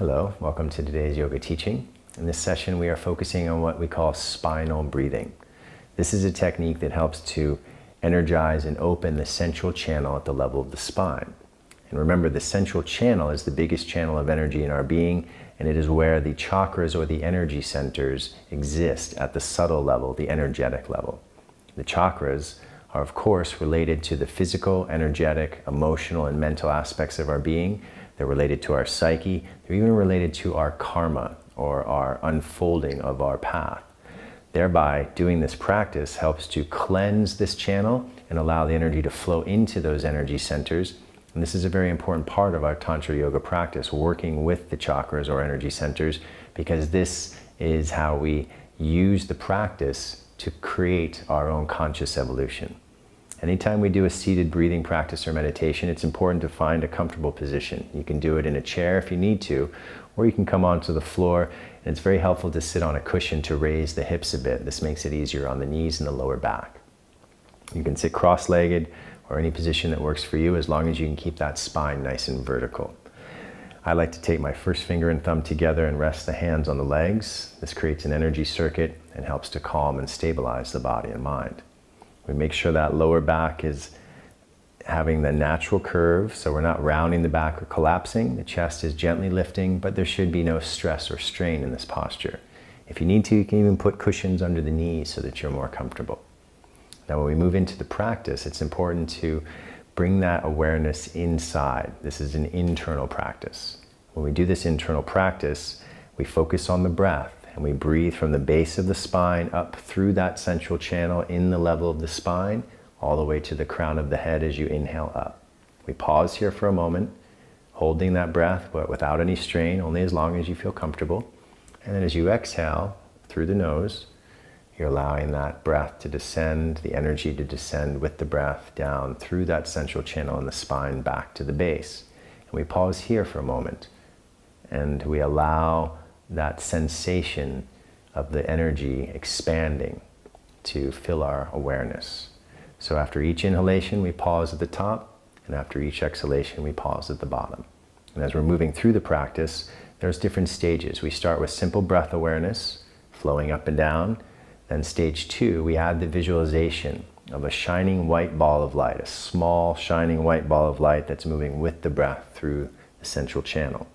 Hello, welcome to today's yoga teaching. In this session we are focusing on what we call spinal breathing. This is a technique that helps to energize and open the central channel at the level of the spine. And remember, the central channel is the biggest channel of energy in our being, and it is where the chakras or the energy centers exist at the subtle level, the energetic level. The chakras are of course related to the physical, energetic, emotional, and mental aspects of our being. They're related to our psyche. They're even related to our karma, or our unfolding of our path. Thereby, doing this practice helps to cleanse this channel and allow the energy to flow into those energy centers. And this is a very important part of our Tantra Yoga practice, working with the chakras or energy centers, because this is how we use the practice to create our own conscious evolution. Anytime we do a seated breathing practice or meditation, it's important to find a comfortable position. You can do it in a chair if you need to, or you can come onto the floor, and it's very helpful to sit on a cushion to raise the hips a bit. This makes it easier on the knees and the lower back. You can sit cross-legged or any position that works for you, as long as you can keep that spine nice and vertical. I like to take my first finger and thumb together and rest the hands on the legs. This creates an energy circuit and helps to calm and stabilize the body and mind. We make sure that lower back is having the natural curve, so we're not rounding the back or collapsing. The chest is gently lifting, but there should be no stress or strain in this posture. If you need to, you can even put cushions under the knees so that you're more comfortable. Now, when we move into the practice, it's important to bring that awareness inside. This is an internal practice. When we do this internal practice, we focus on the breath, and we breathe from the base of the spine up through that central channel in the level of the spine, all the way to the crown of the head as you inhale up. We pause here for a moment, holding that breath, but without any strain, only as long as you feel comfortable. And then as you exhale through the nose, you're allowing that breath to descend, the energy to descend with the breath down through that central channel in the spine back to the base. And we pause here for a moment, and we allow that sensation of the energy expanding to fill our awareness. So after each inhalation, we pause at the top, and after each exhalation, we pause at the bottom. And as we're moving through the practice, there's different stages. We start with simple breath awareness, flowing up and down. Then stage 2, we add the visualization of a shining white ball of light, a small shining white ball of light that's moving with the breath through the central channel.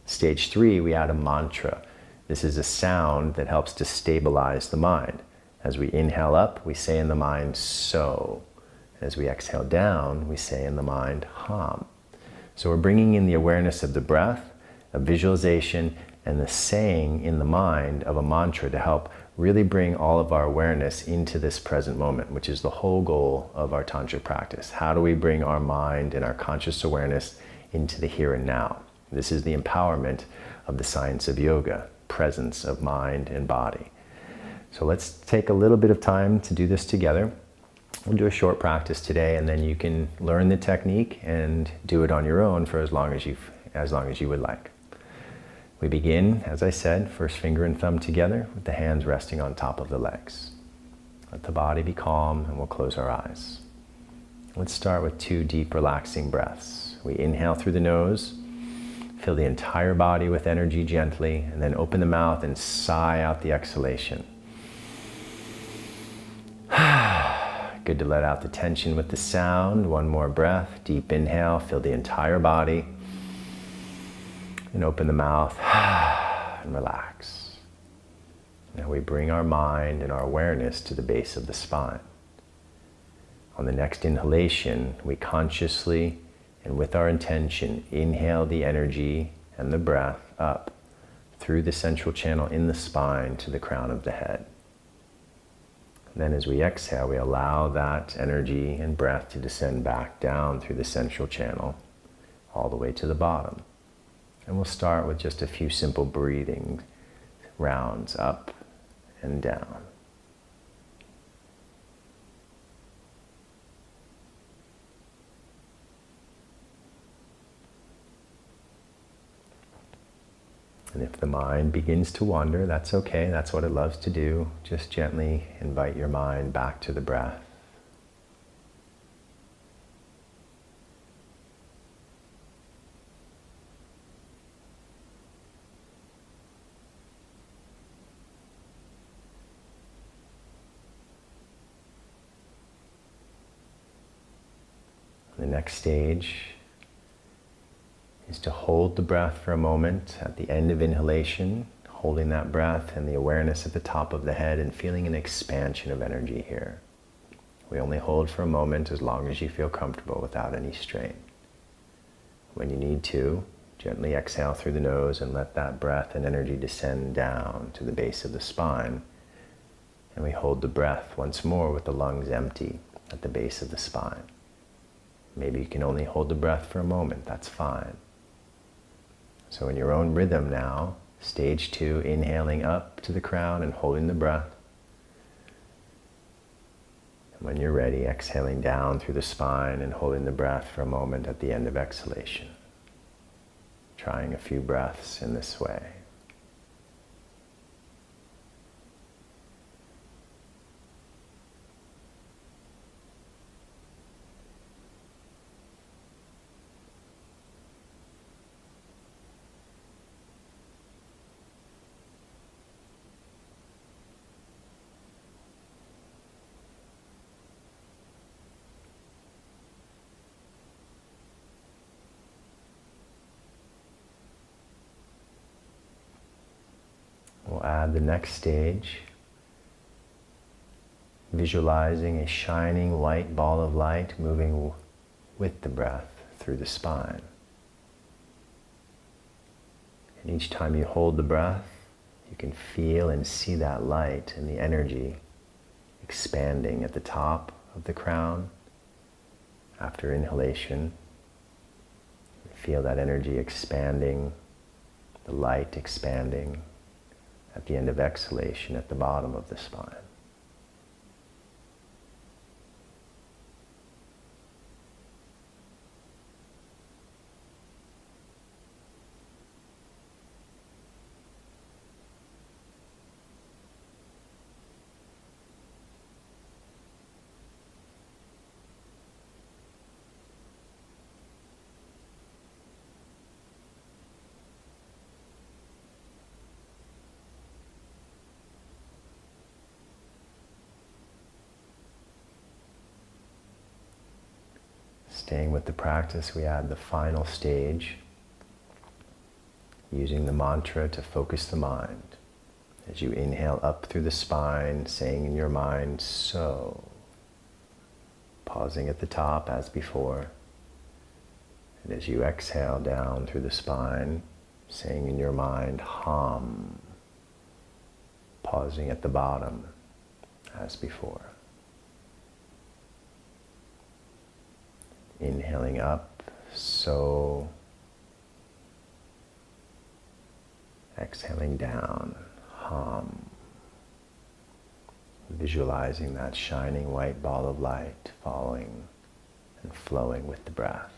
Stage 3, we add a mantra. This is a sound that helps to stabilize the mind. As we inhale up, we say in the mind, so. As we exhale down, we say in the mind, hum. So we're bringing in the awareness of the breath, a visualization, and the saying in the mind of a mantra to help really bring all of our awareness into this present moment, which is the whole goal of our Tantra practice. How do we bring our mind and our conscious awareness into the here and now? This is the empowerment of the science of yoga, presence of mind and body. So let's take a little bit of time to do this together. We'll do a short practice today, and then you can learn the technique and do it on your own for as long as you would like. We begin, as I said, first finger and thumb together with the hands resting on top of the legs. Let the body be calm, and we'll close our eyes. Let's start with 2 deep, relaxing breaths. We inhale through the nose, fill the entire body with energy gently, and then open the mouth and sigh out the exhalation. Good to let out the tension with the sound. One more breath, deep inhale, fill the entire body, and open the mouth and relax. Now we bring our mind and our awareness to the base of the spine. On the next inhalation, we consciously and with our intention, inhale the energy and the breath up through the central channel in the spine to the crown of the head. And then as we exhale, we allow that energy and breath to descend back down through the central channel, all the way to the bottom. And we'll start with just a few simple breathing rounds up and down. And if the mind begins to wander, that's okay. That's what it loves to do. Just gently invite your mind back to the breath. The next stage is to hold the breath for a moment at the end of inhalation, holding that breath and the awareness at the top of the head and feeling an expansion of energy here. We only hold for a moment as long as you feel comfortable without any strain. When you need to, gently exhale through the nose and let that breath and energy descend down to the base of the spine. And we hold the breath once more with the lungs empty at the base of the spine. Maybe you can only hold the breath for a moment, that's fine. So in your own rhythm now, stage 2, inhaling up to the crown and holding the breath. And when you're ready, exhaling down through the spine and holding the breath for a moment at the end of exhalation. Trying a few breaths in this way. We'll add the next stage, visualizing a shining white ball of light moving with the breath through the spine. And each time you hold the breath, you can feel and see that light and the energy expanding at the top of the crown. After inhalation, feel that energy expanding, the light expanding. At the end of exhalation at the bottom of the spine. Staying with the practice, we add the final stage, using the mantra to focus the mind. As you inhale up through the spine, saying in your mind, so. Pausing at the top as before. And as you exhale down through the spine, saying in your mind, hum. Pausing at the bottom as before. Inhaling up, so. Exhaling down, hum. Visualizing that shining white ball of light following and flowing with the breath.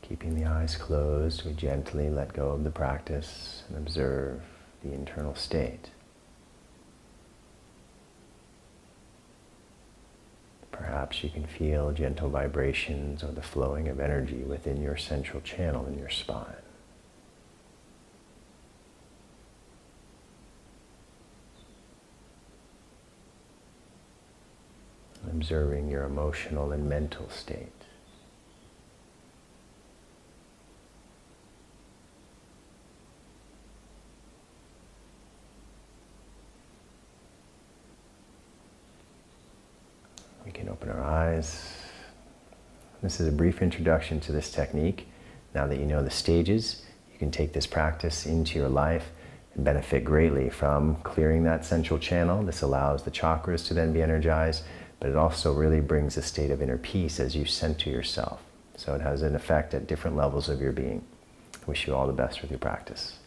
Keeping the eyes closed, we gently let go of the practice and observe the internal state. Perhaps you can feel gentle vibrations or the flowing of energy within your central channel in your spine. Observing your emotional and mental state. We can open our eyes. This is a brief introduction to this technique. Now that you know the stages, you can take this practice into your life and benefit greatly from clearing that central channel. This allows the chakras to then be energized, but it also really brings a state of inner peace as you center yourself. So it has an effect at different levels of your being. I wish you all the best with your practice.